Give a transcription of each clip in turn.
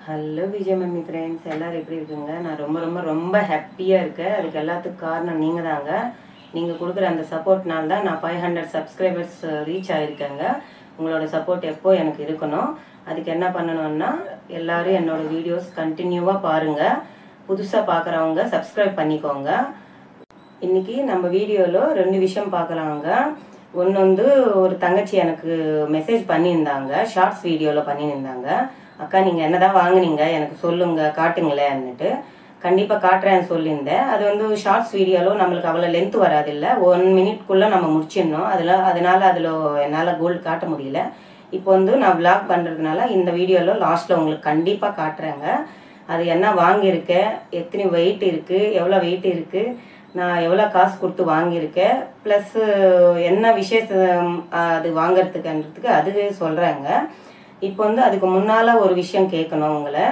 Hello Vijay mummy friends, எல்லோரும் எப்படி இருக்குங்க? நான் ரொம்ப ரொம்ப ரொம்ப ஹாப்பியாக இருக்கேன். அதுக்கு எல்லாத்துக்கும் காரணம் நீங்கள் தாங்க. நீங்கள் கொடுக்குற அந்த சப்போர்ட்னால தான் நான் 500 சப்ஸ்கிரைபர்ஸ் ரீச் ஆகிருக்கேங்க. உங்களோட சப்போர்ட் எப்போ எனக்கு இருக்கணும். அதுக்கு என்ன பண்ணணும்னா, எல்லோரும் என்னோடய வீடியோஸ் கண்டினியூவாக பாருங்கள். புதுசாக பார்க்குறவங்க சப்ஸ்கிரைப் பண்ணிக்கோங்க. இன்றைக்கி நம்ம வீடியோவில் 2 விஷயம் பார்க்கலாங்க. ஒன்று வந்து ஒரு தங்கச்சி எனக்கு மெசேஜ் பண்ணியிருந்தாங்க, ஷார்ட்ஸ் வீடியோவில் பண்ணியிருந்தாங்க. அக்கா நீங்கள் என்ன தான் வாங்கினீங்க எனக்கு சொல்லுங்கள், காட்டுங்களேன்னுட்டு. கண்டிப்பாக காட்டுறேன்னு சொல்லியிருந்தேன். அது வந்து ஷார்ட்ஸ் வீடியோவில் நம்மளுக்கு அவ்வளோ லென்த் வராதில்ல, 1 மினிட்குள்ளே நம்ம முடிச்சிடணும். அதனால் அதில் என்னால் கோல்டு காட்ட முடியல. இப்போ வந்து நான் விளாக் பண்ணுறதுனால இந்த வீடியோவில் லாஸ்ட்டில் உங்களுக்கு கண்டிப்பாக காட்டுறேங்க. அது என்ன வாங்கியிருக்கேன், எத்தனை வெயிட் இருக்குது, எவ்வளோ வெயிட் இருக்குது, நான் எவ்வளோ காசு கொடுத்து வாங்கியிருக்கேன், ப்ளஸ்ஸு என்ன விசேஷம் அது வாங்கிறதுக்குன்றதுக்கு அது சொல்கிறேங்க. இப்போ வந்து அதுக்கு முன்னால் ஒரு விஷயம் கேட்கணும் உங்களை.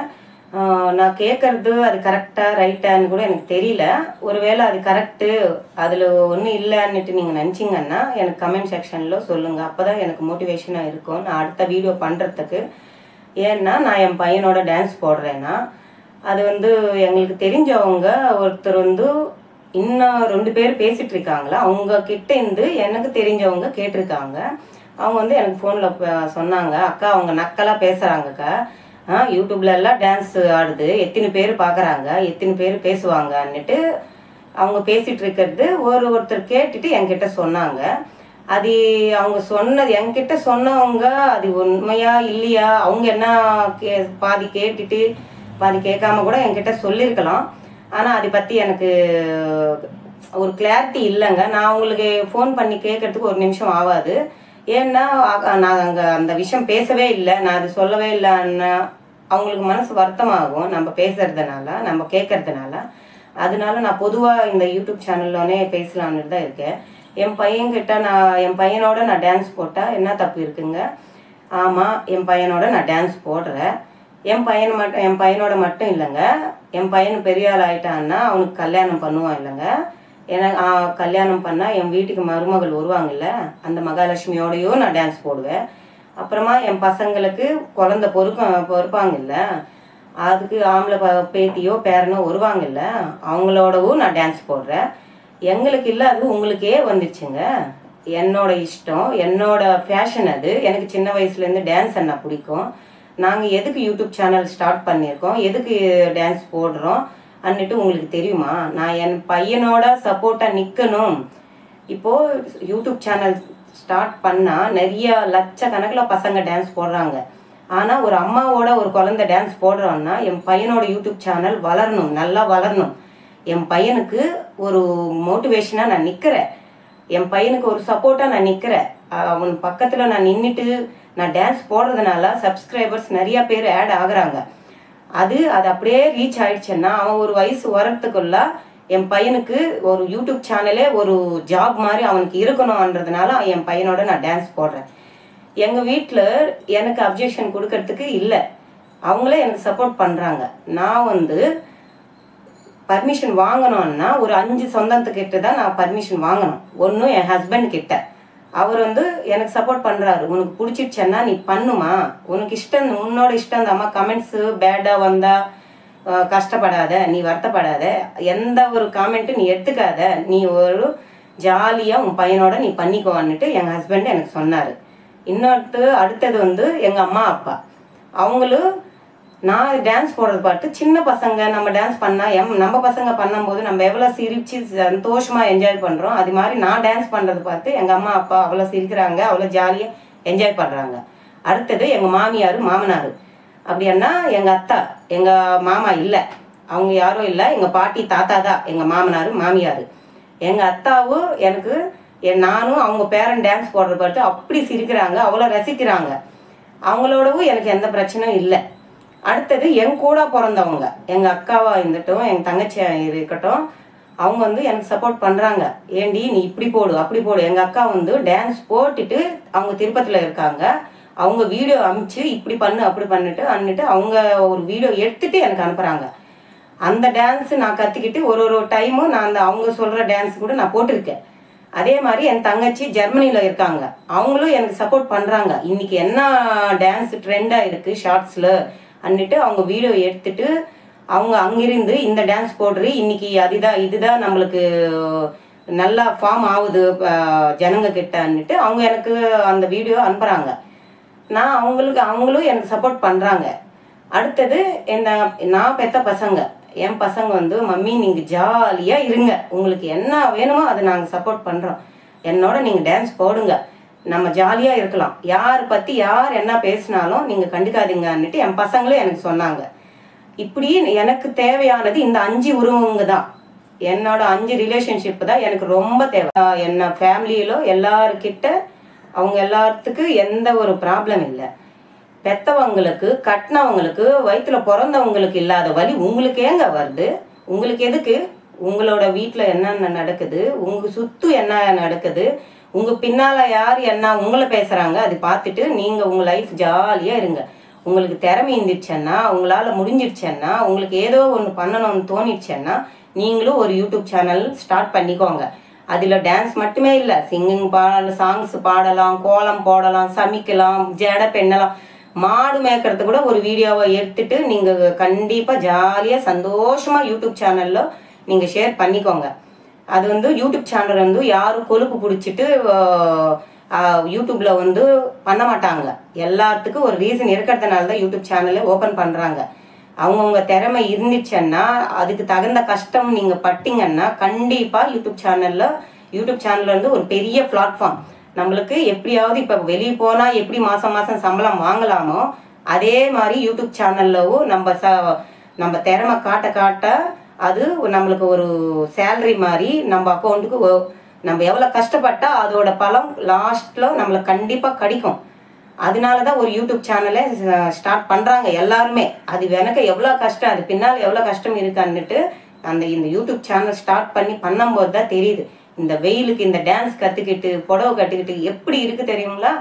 நான் கேட்குறது அது கரெக்டாக ரைட்டான்னு கூட எனக்கு தெரியல. ஒருவேளை அது கரெக்டு, அதில் ஒன்றும் இல்லைன்னுட்டு நீங்கள் நினச்சிங்கன்னா எனக்கு கமெண்ட் செக்ஷனில் சொல்லுங்கள். அப்போ தான் எனக்கு மோட்டிவேஷனாக இருக்கும் நான் அடுத்த வீடியோ பண்ணுறதுக்கு. ஏன்னா நான் என் பையனோட டான்ஸ் போடுறேன்னா, அது வந்து எங்களுக்கு தெரிஞ்சவங்க ஒருத்தர் வந்து இன்னும் 2 பேர் பேசிகிட்டு இருக்காங்களா, அவங்க கிட்ட இருந்து எனக்கு தெரிஞ்சவங்க கேட்டிருக்காங்க. அவங்க வந்து எனக்கு ஃபோனில் சொன்னாங்க, அக்கா அவங்க நக்கலாக பேசுகிறாங்கக்கா, யூடியூப்ல எல்லாம் டான்ஸ் ஆடுது, எத்தனை பேர் பார்க்குறாங்க, எத்தனை பேர் பேசுவாங்கன்னுட்டு அவங்க பேசிகிட்டு இருக்கிறது ஒருத்தர் கேட்டுட்டு என்கிட்ட சொன்னாங்க. அது அவங்க சொன்னது என்கிட்ட சொன்னவங்க அது உண்மையா இல்லையா, அவங்க என்ன பாதி கேட்டுட்டு பாதி கேட்காம கூட என்கிட்ட சொல்லியிருக்கலாம். ஆனால் அதை பற்றி எனக்கு ஒரு கிளாரிட்டி இல்லைங்க. நான் உங்களுக்கு ஃபோன் பண்ணி கேட்கறதுக்கு 1 நிமிஷம் ஆகாது. ஏன்னா நான் அங்கே அந்த விஷயம் பேசவே இல்லை, நான் அது சொல்லவே இல்லைன்னா அவங்களுக்கு மனசு வருத்தமாகும் நம்ம பேசுறதுனால, நம்ம கேட்கறதுனால. அதனால நான் பொதுவாக இந்த யூடியூப் சேனல்லோனே பேசலான்னு தான் இருக்கேன். என் பையனோட நான் டான்ஸ் போட்டால் என்ன தப்பு இருக்குங்க? ஆமாம், என் பையனோட நான் டான்ஸ் போடுறேன். என் பையனோட மட்டும் இல்லைங்க, என் பையன் பெரிய ஆள் ஆகிட்டான்னா அவனுக்கு கல்யாணம் பண்ணுவான் இல்லைங்க. ஏன்னா கல்யாணம் பண்ணால் என் வீட்டுக்கு மருமகள் வருவாங்கல்ல, அந்த மகாலட்சுமியோடையும் நான் டான்ஸ் போடுவேன். அப்புறமா என் பசங்களுக்கு குழந்த பொறுப்பாங்கல்ல, அதுக்கு ஆம்பளை பேத்தியோ பேரனோ வருவாங்கல்ல, அவங்களோடவும் நான் டான்ஸ் போடுறேன். எங்களுக்கு இல்லை, அது உங்களுக்கே வந்துடுச்சுங்க. என்னோட இஷ்டம், என்னோட ஃபேஷன் அது. எனக்கு சின்ன வயசுலேருந்து டான்ஸ் என்ன பிடிக்கும். நாங்கள் எதுக்கு யூடியூப் சேனல் ஸ்டார்ட் பண்ணியிருக்கோம், எதுக்கு டான்ஸ் போடுறோம் அன்னிட்டு உங்களுக்கு தெரியுமா? நான் என் பையனோட சப்போர்ட்டாக நிற்கணும். இப்போது யூடியூப் சேனல் ஸ்டார்ட் பண்ணால் நிறைய லட்சக்கணக்கில் பசங்க டான்ஸ் போடுறாங்க. ஆனால் ஒரு அம்மாவோட ஒரு குழந்தை டான்ஸ் போடுறோன்னா என் பையனோட யூடியூப் சேனல் வளரணும், நல்லா வளரணும். என் பையனுக்கு ஒரு மோட்டிவேஷனாக நான் நிற்கிறேன், என் பையனுக்கு ஒரு சப்போர்ட்டாக நான் நிற்கிறேன். அவன் பக்கத்தில் நான் நின்றுட்டு நான் டான்ஸ் போடுறதுனால சப்ஸ்கிரைபர்ஸ் நிறையா பேர் ஆட் ஆகுறாங்க. அது அப்படியே ரீச் ஆயிடுச்சுன்னா அவன் ஒரு வயசு வரத்துக்குள்ள என் பையனுக்கு ஒரு யூடியூப் சேனலே ஒரு ஜாப் மாதிரி அவனுக்கு இருக்கணும்ன்றதுனால என் பையனோட நான் டான்ஸ் போடுறேன். எங்கள் வீட்டில் எனக்கு அப்ஜெக்ஷன் கொடுக்கறதுக்கு இல்லை, அவங்களே எனக்கு சப்போர்ட் பண்ணுறாங்க. நான் வந்து பர்மிஷன் வாங்கணும்னா ஒரு 5 சொந்தத்துக்கிட்ட தான் நான் பர்மிஷன் வாங்கணும். ஒன்று என் ஹஸ்பண்ட் கிட்ட, அவர் வந்து எனக்கு சப்போர்ட் பண்ணுறாரு. உனக்கு பிடிச்சிடுச்சேன்னா நீ பண்ணுமா, உனக்கு இஷ்டம், உன்னோட இஷ்டம் தாம்மா. கமெண்ட்ஸு பேடாக வந்தால் கஷ்டப்படாத, நீ வருத்தப்படாத, எந்த ஒரு காமெண்ட்டும் நீ எடுத்துக்காத, நீ ஒரு ஜாலியாக உன் பையனோட நீ பண்ணிக்கோன்னுட்டு எங்கள் ஹஸ்பண்ட் எனக்கு சொன்னார். அடுத்தது வந்து எங்கள் அம்மா அப்பா, அவங்களும் நான் டான்ஸ் போடுறது பார்த்து சின்ன பசங்க நம்ம டான்ஸ் பண்ணால் நம்ம பசங்க பண்ணும்போது நம்ம எவ்வளோ சிரித்து சந்தோஷமாக என்ஜாய் பண்ணுறோம், அது மாதிரி நான் டான்ஸ் பண்ணுறது பார்த்து எங்கள் அம்மா அப்பா அவ்வளோ சிரிக்கிறாங்க, அவ்வளோ ஜாலியாக என்ஜாய் பண்ணுறாங்க. அடுத்தது எங்கள் மாமியார் மாமனார். அப்படின்னா எங்கள் அத்தா, எங்கள் மாமா இல்லை, அவங்க யாரும் இல்லை, எங்கள் பாட்டி தாத்தா தான் எங்கள் மாமனார் மாமியார். எங்கள் அத்தாவும் எனக்கு நானும் அவங்க பேரன் டான்ஸ் போடுறத பார்த்து அப்படி சிரிக்கிறாங்க, அவ்வளோ ரசிக்கிறாங்க. அவங்களோடவும் எனக்கு எந்த பிரச்சனையும் இல்லை. அடுத்தது என் கூட பிறந்தவங்க, எங்கள் அக்காவாக இருந்துட்டும் எங்கள் தங்கச்சியாக இருக்கட்டும், அவங்க வந்து எனக்கு சப்போர்ட் பண்ணுறாங்க. ஏண்டி நீ இப்படி போடு அப்படி போடு. எங்கள் அக்கா வந்து டான்ஸ் போட்டுட்டு அவங்க திருப்பதியில் இருக்காங்க, அவங்க வீடியோ அனுப்பிச்சு இப்படி பண்ணு அப்படி பண்ணிட்டு அவங்க ஒரு வீடியோ எடுத்துட்டு எனக்கு அனுப்புகிறாங்க. அந்த டான்ஸு நான் கற்றுக்கிட்டு ஒரு டைமும் நான் அவங்க சொல்கிற டான்ஸ் கூட நான் போட்டிருக்கேன். அதே மாதிரி என் தங்கச்சி ஜெர்மனியில் இருக்காங்க, அவங்களும் எனக்கு சப்போர்ட் பண்ணுறாங்க. இன்றைக்கி என்ன டான்ஸ் ட்ரெண்டாக இருக்குது ஷார்ட்ஸில், அன்னிட்டு அவங்க வீடியோ எடுத்துட்டு அவங்க அங்கிருந்து இந்த டான்ஸ் போடுறி இன்னைக்கு இதுதான் நம்மளுக்கு நல்லா ஃபார்ம் ஆகுது ஜனங்க கிட்டன்னுட்டு அவங்க எனக்கு அந்த வீடியோ அனுப்புகிறாங்க. நான் அவங்களும் எனக்கு சப்போர்ட் பண்ணுறாங்க. அடுத்தது நான் பெற்ற பசங்க, என் பசங்க வந்து மம்மி நீங்கள் ஜாலியாக இருங்க, உங்களுக்கு என்ன வேணுமோ அதை நாங்கள் சப்போர்ட் பண்ணுறோம், என்னோட நீங்கள் டான்ஸ் போடுங்க, நம்ம ஜாலியாக இருக்கலாம், யார் பற்றி யார் என்ன பேசினாலும் நீங்கள் கண்டுக்காதீங்கன்னுட்டு என் பசங்களும் எனக்கு சொன்னாங்க. இப்படி எனக்கு தேவையானது இந்த 5 உறவுங்க தான். என்னோட 5 ரிலேஷன்ஷிப் தான் எனக்கு ரொம்ப தேவை. என்ன ஃபேமிலியிலோ எல்லாருக்கிட்ட அவங்க எல்லாத்துக்கு எந்த ஒரு ப்ராப்ளம் இல்லை. பெற்றவங்களுக்கு கட்டினவங்களுக்கு வயிற்றுல பிறந்தவங்களுக்கு இல்லாத வலி உங்களுக்கு ஏங்க வருது? உங்களுக்கு எதுக்கு? உங்களோட வீட்டில் என்னென்ன நடக்குது, உங்கள் சுற்று என்ன நடக்குது, உங்கள் பின்னால் யார் என்ன உங்களை பேசுகிறாங்க, அது பார்த்துட்டு நீங்கள் உங்கள் லைஃப் ஜாலியாக இருங்க. உங்களுக்கு திறமை இருந்துச்சுன்னா, உங்களால் முடிஞ்சிடுச்சேன்னா, உங்களுக்கு ஏதோ ஒன்று பண்ணணும்னு தோணிடுச்சேன்னா நீங்களும் ஒரு யூடியூப் சேனல் ஸ்டார்ட் பண்ணிக்கோங்க. அதில் டான்ஸ் மட்டுமே இல்லை, சிங்கிங் சாங்ஸ் பாடலாம், கோலம் போடலாம், சமைக்கலாம், ஜடை பெண்ணலாம், மாடு மேய்க்கிறது கூட ஒரு வீடியோவை எடுத்துட்டு நீங்கள் கண்டிப்பாக ஜாலியாக சந்தோஷமாக யூடியூப் சேனலில் நீங்கள் ஷேர் பண்ணிக்கோங்க. அது வந்து யூடியூப் சேனல் வந்து யாரும் கொழுப்பு பிடிச்சிட்டு யூடியூப்ல வந்து பண்ண மாட்டாங்க. எல்லாத்துக்கும் ஒரு ரீசன் இருக்கிறதுனால தான் யூடியூப் சேனலை ஓப்பன் பண்ணுறாங்க. அவங்கவுங்க திறமை இருந்துச்சுன்னா, அதுக்கு தகுந்த கஷ்டம் நீங்கள் பட்டிங்கன்னா கண்டிப்பாக யூடியூப் சேனலில் வந்து ஒரு பெரிய பிளாட்ஃபார்ம். நம்மளுக்கு எப்படியாவது இப்போ வெளியே போனால் எப்படி மாதம் மாதம் சம்பளம் வாங்கலாமோ அதே மாதிரி யூடியூப் சேனல்லவும் நம்ம திறமை காட்ட அது நம்மளுக்கு ஒரு சேலரி மாதிரி நம்ம அக்கௌண்ட்டுக்கு நம்ம எவ்வளோ கஷ்டப்பட்டா அதோட பலம் லாஸ்ட்டில் நம்மளுக்கு கண்டிப்பாக கிடைக்கும். அதனால தான் ஒரு யூடியூப் சேனலை ஸ்டார்ட் பண்ணுறாங்க எல்லாருமே. அது எனக்கு எவ்வளோ கஷ்டம், அது பின்னால் எவ்வளோ கஷ்டம் இருக்கான்னுட்டு இந்த யூடியூப் சேனல் ஸ்டார்ட் பண்ணும்போது தான் தெரியுது. இந்த வெயிலுக்கு இந்த டான்ஸ் கற்றுக்கிட்டு புடவை கட்டிக்கிட்டு எப்படி இருக்குது தெரியுங்களா?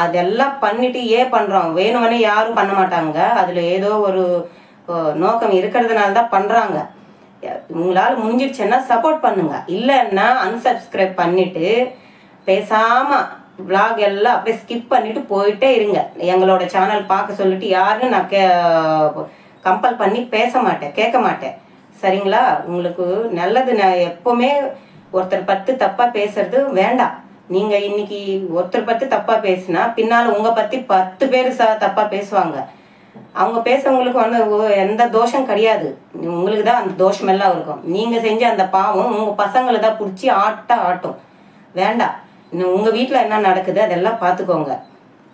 அதெல்லாம் பண்ணிட்டு பண்ணுறோம், வேணும்னே யாரும் பண்ண மாட்டாங்க. அதில் ஏதோ ஒரு நோக்கம் இருக்கிறதுனால தான் பண்ணுறாங்க. உங்களால் முடிஞ்சிடுச்சுன்னா சப்போர்ட் பண்ணுங்க, இல்லைன்னா அன்சப்ஸ்கிரைப் பண்ணிட்டு பேசாமல் விளாக் எல்லாம் அப்படியே ஸ்கிப் பண்ணிட்டு போயிட்டே இருங்க. எங்களோட சேனல் பார்க்க சொல்லிட்டு யாருன்னு நான் கம்பல் பண்ணி பேச மாட்டேன், கேட்க மாட்டேன். சரிங்களா? உங்களுக்கு நல்லது. நான் எப்போவுமே ஒருத்தர் பற்றி தப்பாக பேசுறது வேண்டாம். நீங்கள் இன்னைக்கு ஒருத்தர் பற்றி தப்பாக பேசுனா பின்னால் உங்கள் பற்றி 10 பேர் தப்பாக பேசுவாங்க. அவங்க பேசுறவங்களுக்கு வந்து எந்த தோஷம் கிடையாது, உங்களுக்கு தான் அந்த தோஷம் எல்லாம் இருக்கும். நீங்கள் செஞ்ச அந்த பாவம் உங்கள் பசங்களை தான் பிடிச்சி ஆட்டும். வேண்டாம். இன்னும் உங்கள் வீட்டில் என்ன நடக்குது அதெல்லாம் பார்த்துக்கோங்க.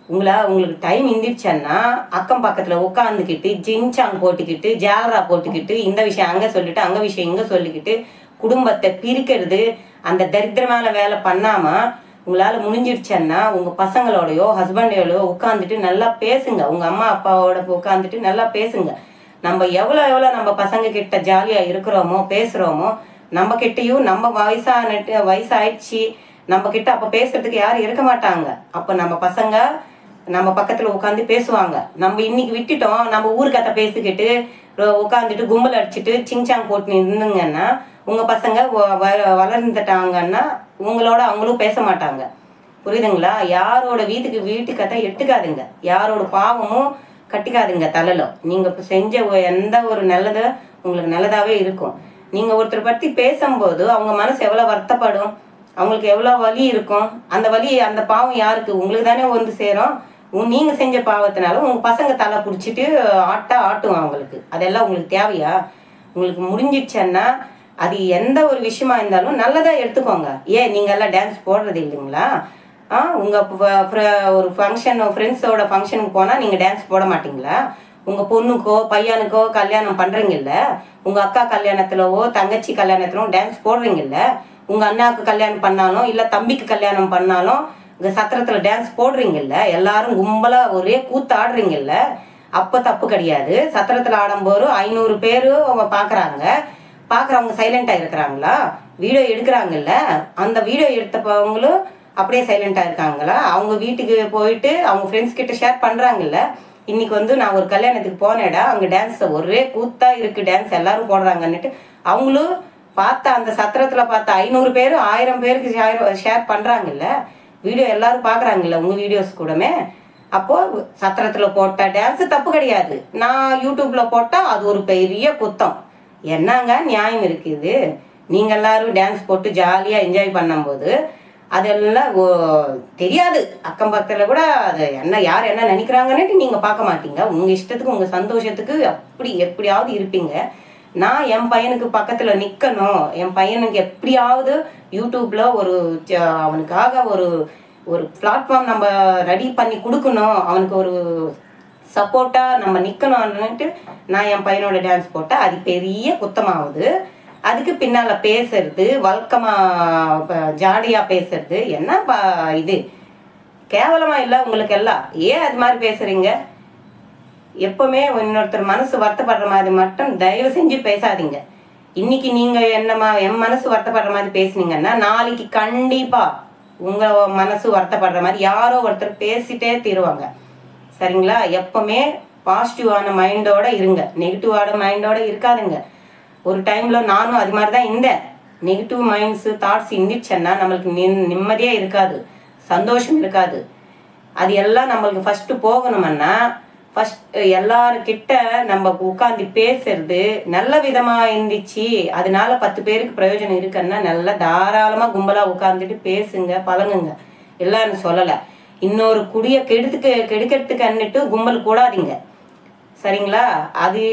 உங்களுக்கு டைம் இருந்துச்சுன்னா அக்கம் பக்கத்தில் உட்காந்துக்கிட்டு ஜின்சாங் போட்டுக்கிட்டு ஜாலரா போட்டுக்கிட்டு இந்த விஷயம் அங்கே சொல்லிட்டு அங்கே விஷயம் இங்கே சொல்லிக்கிட்டு குடும்பத்தை பிரிக்கிறது அந்த தரித்திரமான வேலை பண்ணாமல் உங்களால் முடிஞ்சிடுச்சன்னா உங்கள் பசங்களோடையோ ஹஸ்பண்டோடையோ உட்காந்துட்டு நல்லா பேசுங்க. உங்கள் அம்மா அப்பாவோட உட்காந்துட்டு நல்லா பேசுங்க. நம்ம எவ்வளோ நம்ம பசங்க கிட்ட ஜாலியாக இருக்கிறோமோ பேசுகிறோமோ, நம்ம கிட்டையும் நம்ம வயசாயிடுச்சு நம்ம கிட்ட அப்போ பேசுறதுக்கு யாரும் இருக்க மாட்டாங்க. அப்போ நம்ம பசங்க நம்ம பக்கத்தில் உட்காந்து பேசுவாங்க. நம்ம இன்னைக்கு விட்டுட்டோம், நம்ம ஊருக்கத்தை பேசிக்கிட்டு உட்காந்துட்டு கும்பல் அடிச்சுட்டு சிங்சாங் போட்டு இருந்துங்கன்னா உங்கள் பசங்க வளர்ந்துட்டாங்கன்னா உங்களோட அவங்களும் பேச மாட்டாங்க. புரியுதுங்களா? யாரோட வீட்டுக்கதை எடுத்துக்காதுங்க, யாரோட பாவமும் கட்டிக்காதுங்க தலையில. நீங்கள் செஞ்ச எந்த ஒரு நல்லது உங்களுக்கு நல்லதாகவே இருக்கும். நீங்கள் ஒருத்தர் பற்றி பேசும்போது அவங்க மனசு எவ்வளோ வருத்தப்படும், அவங்களுக்கு எவ்வளோ வலி இருக்கும். அந்த வலி அந்த பாவம் யாருக்கு? உங்களுக்கு தானே வந்து சேரும். நீங்கள் செஞ்ச பாவத்தினால உங்கள் பசங்க தலை பிடிச்சிட்டு ஆட்டும் அவங்களுக்கு. அதெல்லாம் உங்களுக்கு தேவையா? உங்களுக்கு முடிஞ்சிடுச்சன்னா அது எந்த ஒரு விஷயமா இருந்தாலும் நல்லதாக எடுத்துக்கோங்க. நீங்கள் எல்லாம் டான்ஸ் போடுறது இல்லைங்களா? உங்கள் ஒரு ஃபங்க்ஷன் ஃப்ரெண்ட்ஸோட ஃபங்க்ஷனுக்கு போனால் நீங்கள் டான்ஸ் போட மாட்டிங்களா? உங்கள் பொண்ணுக்கோ பையனுக்கோ கல்யாணம் பண்ணுறீங்கல்ல, உங்கள் அக்கா கல்யாணத்துலவோ தங்கச்சி கல்யாணத்துலோ டான்ஸ் போடுறீங்கல்ல, உங்கள் அண்ணாவுக்கு கல்யாணம் பண்ணாலும் இல்லை தம்பிக்கு கல்யாணம் பண்ணாலும் இந்த சத்திரத்தில் டான்ஸ் போடுறீங்கல்ல, எல்லாரும் கும்பலாக ஒரே கூத்து ஆடுறீங்கல்ல, அப்போ தப்பு கிடையாது. சத்திரத்தில் ஆடும்போது 500 பேர் பார்க்குறவங்க சைலண்டாக இருக்கிறாங்களா? வீடியோ எடுக்கிறாங்கல்ல, அந்த வீடியோ எடுத்தவங்களும் அப்படியே சைலண்டாக இருக்காங்களா? அவங்க வீட்டுக்கு போயிட்டு அவங்க ஃப்ரெண்ட்ஸ் கிட்ட ஷேர் பண்ணுறாங்கல்ல, இன்னைக்கு வந்து நான் ஒரு கல்யாணத்துக்கு போனேடா, அங்கே டான்ஸ் ஒரே கூத்தா இருக்குது, டான்ஸ் எல்லாரும் போடுறாங்கன்னுட்டு அவங்களும் பார்த்தா அந்த சத்திரத்தில் பார்த்த 500 பேர் 1000 பேருக்கு ஷேர் பண்ணுறாங்கல்ல, வீடியோ எல்லாரும் பார்க்குறாங்கல்ல உங்கள் வீடியோஸ் கூடமே. அப்போது சத்திரத்தில் போட்ட டான்ஸு தப்பு கிடையாது, நான் யூடியூப்பில் போட்டால் அது ஒரு பெரிய குத்தம். என்னங்க நியாயம் இருக்குது? நீங்கள் எல்லாரும் டான்ஸ் போட்டு ஜாலியாக என்ஜாய் பண்ணும்போது அதெல்லாம் தெரியாது. அக்கம் பக்கத்தில் கூட அது என்ன யார் என்ன நினைக்கிறாங்கன்னு நீங்கள் பார்க்க மாட்டீங்க. உங்கள் இஷ்டத்துக்கு உங்கள் சந்தோஷத்துக்கு அப்படி எப்படியாவது இருப்பீங்க. நான் என் பையனுக்கு பக்கத்தில் நிற்கணும், என் பையனுக்கு எப்படியாவது யூடியூப்பில் அவனுக்காக ஒரு பிளாட்ஃபார்ம் நம்ம ரெடி பண்ணி கொடுக்கணும், அவனுக்கு ஒரு சப்போர்ட்டாக நம்ம நிற்கணும்னுட்டு நான் என் பையனோட டான்ஸ் போட்டால் அது பெரிய குத்தமாகுது. அதுக்கு பின்னால் பேசுறது, வழக்கமாக ஜாடியாக பேசுறது என்ன இது கேவலமாக இல்லை உங்களுக்கு எல்லாம்? ஏன் அது மாதிரி பேசுகிறீங்க? எப்பவுமே இன்னொருத்தர் மனசு வருத்தப்படுற மாதிரி மட்டும் தயவு செஞ்சு பேசாதீங்க. இன்னைக்கு நீங்கள் என் மனசு வருத்தப்படுற மாதிரி பேசுனீங்கன்னா நாளைக்கு கண்டிப்பாக உங்கள் மனசு வருத்தப்படுற மாதிரி யாரோ ஒருத்தர் பேசிட்டே தீருவாங்க. சரிங்களா? எப்பவுமே பாசிட்டிவான மைண்டோட இருங்க, நெகட்டிவான மைண்டோட இருக்காதுங்க. ஒரு டைமில் நானும் அது மாதிரி தான் இருந்தேன். நெகட்டிவ் மைண்ட்ஸு தாட்ஸ் இருந்துச்சுன்னா நம்மளுக்கு நிம்மதியே இருக்காது, சந்தோஷம் இருக்காது. அது எல்லாம் நம்மளுக்கு ஃபஸ்ட்டு போகணும்னா எல்லாருக்கிட்ட நம்ம உட்காந்து பேசுறது நல்ல விதமாக இருந்துச்சு, அதனால 10 பேருக்கு பிரயோஜனம் இருக்குன்னா நல்லா தாராளமாக கும்பலாக உட்காந்துட்டு பேசுங்க, பழங்குங்க. எல்லாரும் சொல்லலை, இன்னொரு குடியை கெடுக்கிறதுக்கு அன்னிட்டு கும்பல் கூடாதீங்க. சரிங்களா? அது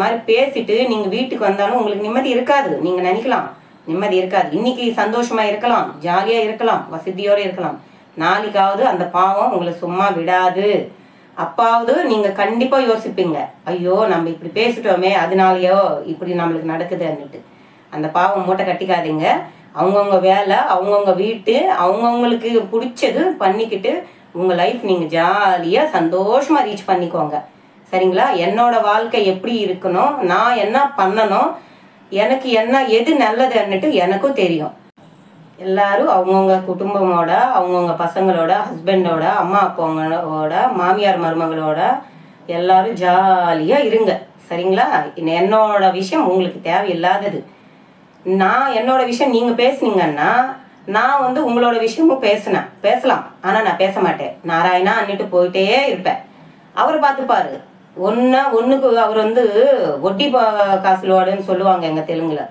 மாதிரி பேசிட்டு நீங்கள் வீட்டுக்கு வந்தாலும் உங்களுக்கு நிம்மதி இருக்காது. நீங்கள் நினைக்கலாம் நிம்மதி இருக்காது. இன்னைக்கு சந்தோஷமாக இருக்கலாம், ஜாலியாக இருக்கலாம், வசதியோடு இருக்கலாம். நாளைக்காவது அந்த பாவம் உங்களை சும்மா விடாது. அப்பாவது நீங்கள் கண்டிப்பாக யோசிப்பீங்க, ஐயோ நம்ம இப்படி பேசிட்டோமே அதனாலயோ இப்படி நம்மளுக்கு நடக்குதுன்னுட்டு. அந்த பாவம் மூட்டை கட்டிக்காதீங்க. அவங்கவுங்க வேலை, அவங்கவுங்க வீட்டு, அவங்கவுங்களுக்கு பிடிச்சது பண்ணிக்கிட்டு உங்கள் லைஃப் நீங்கள் ஜாலியாக சந்தோஷமாக ரீச் பண்ணிக்கோங்க. சரிங்களா? என்னோட வாழ்க்கை எப்படி இருக்கணும், நான் என்ன பண்ணணும், எனக்கு எது நல்லதுன்னுட்டு எனக்கும் தெரியும். எல்லாரும் அவங்கவுங்க குடும்பமோட, அவங்கவுங்க பசங்களோட, ஹஸ்பண்டோட, அம்மா அப்பாவோட, மாமியார் மருமகளோட எல்லாரும் ஜாலியாக இருங்க. சரிங்களா? என்னோட விஷயம் உங்களுக்கு தேவையில்லாதது. என்னோட விஷயம் நீங்கள் பேசுனீங்கன்னா நான் உங்களோட விஷயமும் பேசலாம். ஆனால் நான் பேச மாட்டேன். நாராயணா அன்னிட்டு போயிட்டே இருப்பேன். அவரை பார்த்துப்பாரு. ஒன்றுக்கு அவர் ஒட்டி காசுலோடுன்னு சொல்லுவாங்க எங்கள் தெலுங்குல.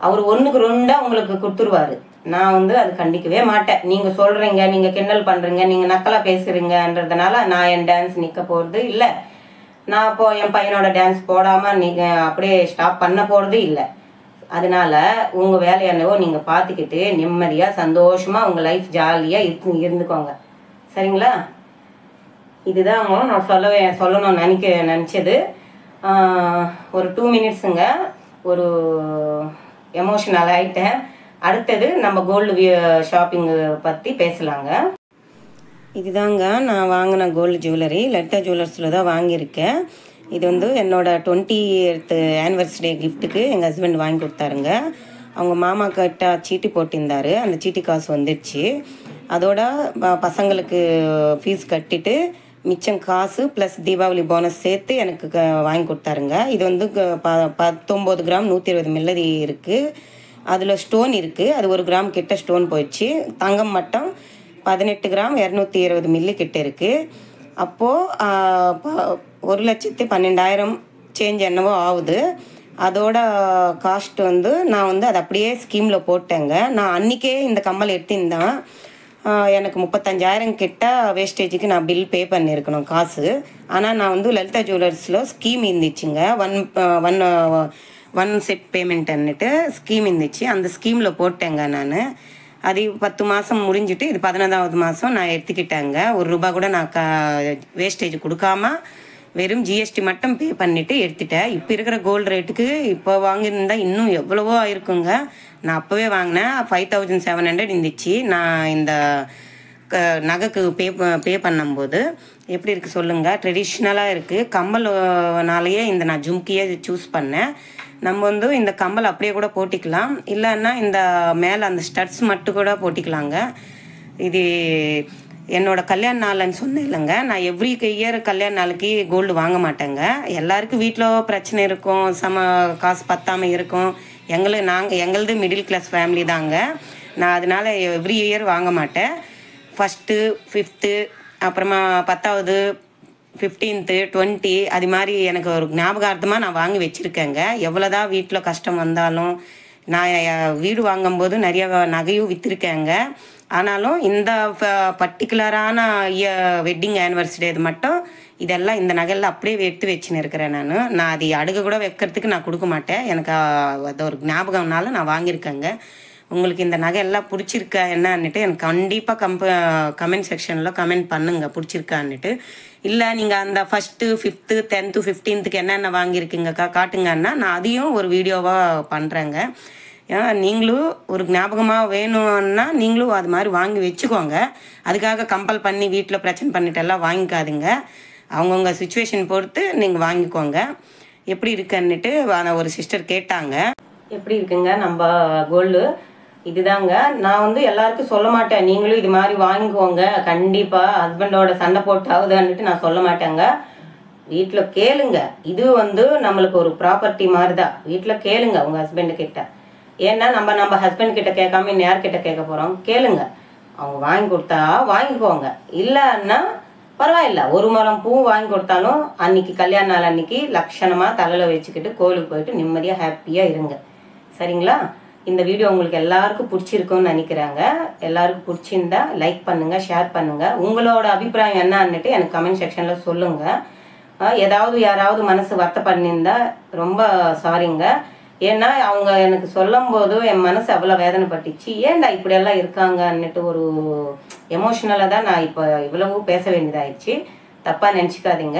அவர் 1க்கு 2 உங்களுக்கு கொடுத்துருவாரு. நான் அது கண்டிக்கவே மாட்டேன். நீங்கள் சொல்கிறீங்க, நீங்கள் கிண்டல் பண்ணுறீங்க, நீங்கள் நக்கலாக பேசுகிறீங்கன்றதுனால நான் என் டான்ஸ் நிற்க போகிறது இல்லை. நான் இப்போ என் பையனோட டான்ஸ் போடாமல் நீங்கள் அப்படியே ஸ்டாப் பண்ண போகிறது இல்லை. அதனால உங்கள் வேலை என்னவோ நீங்கள் பார்த்துக்கிட்டு நிம்மதியாக சந்தோஷமாக உங்கள் லைஃப் ஜாலியாக இருந்துக்கோங்க. சரிங்களா? இதுதான் நான் சொல்லணும்னு நினச்சது. ஒரு 2 மினிட்ஸுங்க. ஒரு எமோஷனல் ஆகிட்டேன். அடுத்தது நம்ம கோல்டு ஷாப்பிங்கு பற்றி பேசலாங்க. இதுதாங்க நான் வாங்கின கோல்டு ஜுவல்லரி. லலிதா ஜுவல்லர்ஸில் தான் வாங்கியிருக்கேன். இது என்னோட 20th ஆனிவர்சரி கிஃப்ட்டுக்கு எங்கள் ஹஸ்பண்ட் வாங்கி கொடுத்தாருங்க. அவங்க மாமா கிட்ட சீட்டி போட்டிருந்தாரு. அந்த சீட்டி காசு வந்துடுச்சு. அதோட பசங்களுக்கு ஃபீஸ் கட்டிட்டு மிச்சம் காசு ப்ளஸ் தீபாவளி போனஸ் சேர்த்து எனக்கு வாங்கி கொடுத்தாருங்க. இது 19 கிராம் 120 மில்லி இருக்குது. அதில் ஸ்டோன் இருக்குது. அது 1 கிராம் கிட்ட ஸ்டோன் போயிடுச்சு. தங்கம் மட்டும் 18 கிராம் 220 மில்லி கிட்ட இருக்குது. அப்போது 1,12,000 சேஞ்ச் என்னவோ ஆகுது. அதோட காஸ்ட் நான் அதை அப்படியே ஸ்கீமில் போட்டேங்க. நான் அன்றைக்கே இந்த கம்மல் எடுத்திருந்தேன். எனக்கு 35,000 கிட்ட வேஸ்டேஜுக்கு நான் பில் பே பண்ணியிருக்கணும் காசு. ஆனால் நான் லலிதா ஜுவல்லர்ஸில் ஸ்கீம் இருந்துச்சுங்க. ஒன் செட் பேமெண்ட்டுன்னுட்டு ஸ்கீம் இருந்துச்சு. அந்த ஸ்கீமில் போட்டேங்க நான். அது 10 மாதம் முடிஞ்சிட்டு இது 11வது மாதம் நான் எடுத்துக்கிட்டேங்க. ₹1 கூட நான் வேஸ்டேஜ் கொடுக்காம வெறும் ஜிஎஸ்டி மட்டும் பே பண்ணிவிட்டு எடுத்துட்டேன். இப்போ இருக்கிற கோல்டு ரேட்டுக்கு இப்போ வாங்கியிருந்தா இன்னும் எவ்வளவோ ஆயிருக்குங்க. நான் அப்போவே வாங்கினேன். 5,700 இருந்துச்சு. நான் இந்த நகைக்கு பே பண்ணும்போது எப்படி இருக்குது சொல்லுங்கள். ட்ரெடிஷ்னலாக இருக்குது. கம்மல்னாலேயே நான் ஜும்கியே சூஸ் பண்ணேன். நம்ம இந்த கம்மல் அப்படியே கூட போட்டிக்கலாம், இல்லைன்னா இந்த மேலே அந்த ஸ்டட்ஸ் மட்டும் கூட போட்டிக்கலாங்க. இது என்னோட கல்யாண நாள்னு சொன்னேன் இல்லைங்க. நான் எவ்ரி இயர் கல்யாண நாளைக்கு கோல்டு வாங்க மாட்டேங்க. எல்லாருக்கும் வீட்டில் பிரச்சனை இருக்கும், காசு பத்தாமல் இருக்கும். எங்களது மிடில் கிளாஸ் ஃபேமிலி தாங்க. நான் அதனால் எவ்ரி இயர் வாங்க மாட்டேன். 1st 5th அப்புறமா 10வது 15th 20 அது மாதிரி எனக்கு ஒரு ஞாபகார்த்தமாக நான் வாங்கி வச்சுருக்கேங்க. எவ்வளோதான் வீட்டில் கஷ்டம் வந்தாலும் நான் வீடு வாங்கும்போது நிறைய நகையும் விற்றுருக்கேங்க. ஆனாலும் இந்த பர்டிகுலரான வெட்டிங் ஆனிவர்சரி இது மட்டும் இதெல்லாம் இந்த நகையெல்லாம் அப்படியே எடுத்து வச்சுன்னு இருக்கிறேன். நான் அதை அடுக்க கூட வைக்கிறதுக்கு நான் கொடுக்க மாட்டேன். எனக்கு அது ஒரு ஞாபகம்னால நான் வாங்கியிருக்கேங்க. உங்களுக்கு இந்த நகை எல்லாம் பிடிச்சிருக்கா என்னன்னுட்டு எனக்கு கண்டிப்பாக கமெண்ட் செக்ஷனில் கமெண்ட் பண்ணுங்கள் பிடிச்சிருக்கான்னுட்டு. இல்லை நீங்கள் அந்த 1st 5th 10th 15th என்னென்ன வாங்கியிருக்கீங்கக்கா காட்டுங்கன்னா நான் அதையும் ஒரு வீடியோவாக பண்ணுறேங்க. நீங்களும் ஒரு ஞாபகமாக வேணும்னா நீங்களும் அது மாதிரி வாங்கி வச்சுக்கோங்க. அதுக்காக கம்பல் பண்ணி வீட்டில் பிரச்சனை பண்ணிட்டு எல்லாம் வாங்கிக்காதுங்க. அவங்கவுங்க சுச்சுவேஷன் பொறுத்து நீங்கள் வாங்கிக்கோங்க. எப்படி இருக்குன்னுட்டு ஒரு சிஸ்டர் கேட்டாங்க. எப்படி இருக்குங்க நம்ம கோல்டு இதுதாங்க. நான் எல்லாருக்கும் சொல்ல மாட்டேன் நீங்களும் இது மாதிரி வாங்கிக்கோங்க கண்டிப்பாக ஹஸ்பண்டோட சண்டை போட்டாகுதான்னுட்டு நான் சொல்ல மாட்டேங்க. வீட்டில் கேளுங்க. இது நம்மளுக்கு ஒரு ப்ராப்பர்ட்டி மாதிரி தான். வீட்டில் கேளுங்க உங்கள் ஹஸ்பண்டு கிட்ட. ஏன்னா நம்ம ஹஸ்பண்ட் கிட்ட கேட்காம யார்கிட்ட கேட்க போகிறோம்? கேளுங்க. அவங்க வாங்கி கொடுத்தா வாங்கிக்கோங்க. இல்லைன்னா பரவாயில்ல, ஒரு முறம் பூ வாங்கி கொடுத்தாலும் அன்னைக்கு கல்யாண நாள் அன்னைக்கு லட்சணமாக தலையில் வச்சுக்கிட்டு கோயிலுக்கு போயிட்டு நிம்மதியாக ஹாப்பியாக இருங்க. சரிங்களா? இந்த வீடியோ உங்களுக்கு எல்லாருக்கும் பிடிச்சிருக்குன்னு நினைக்கிறாங்க. எல்லாருக்கும் பிடிச்சிருந்தா லைக் பண்ணுங்கள், ஷேர் பண்ணுங்கள். உங்களோட அபிப்பிராயம் என்னன்னுட்டு எனக்கு கமெண்ட் செக்ஷனில் சொல்லுங்கள். யாராவது மனசு வருத்தம் பண்ணியிருந்தா ரொம்ப சாரிங்க. ஏன்னா அவங்க எனக்கு சொல்லும் போது என் மனசு அவ்வளோ வேதனைப்பட்டுச்சு. ஏன்டா இப்படியெல்லாம் இருக்காங்கன்னுட்டு ஒரு எமோஷ்னலாக தான் நான் இப்போ இவ்வளவு பேச வேண்டியதாகிடுச்சு. தப்பாக நினச்சிக்காதீங்க.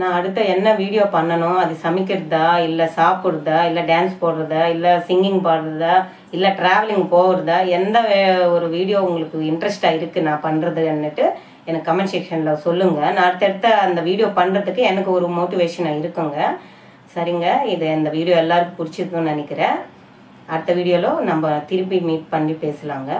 நான் அடுத்த என்ன வீடியோ பண்ணணும், அது சமைக்கிறதா இல்லை சாப்பிட்றதா இல்லை டான்ஸ் போடுறதா இல்லை சிங்கிங் பாடுறதா இல்லை ட்ராவலிங் போகிறதா, எந்த ஒரு வீடியோ உங்களுக்கு இன்ட்ரெஸ்டாக இருக்குது நான் பண்ணுறதுன்னுட்டு எனக்கு கமெண்ட் செக்ஷனில் சொல்லுங்கள். நான் அடுத்தடுத்த அந்த வீடியோ பண்ணுறதுக்கு எனக்கு ஒரு மோட்டிவேஷனாக இருக்குங்க. சரிங்க, இந்த வீடியோ எல்லாருக்கும் பிடிச்சிருக்குன்னு நினைக்கிறேன். அடுத்த வீடியோவில் நம்ம திருப்பி மீட் பண்ணி பேசலாங்க.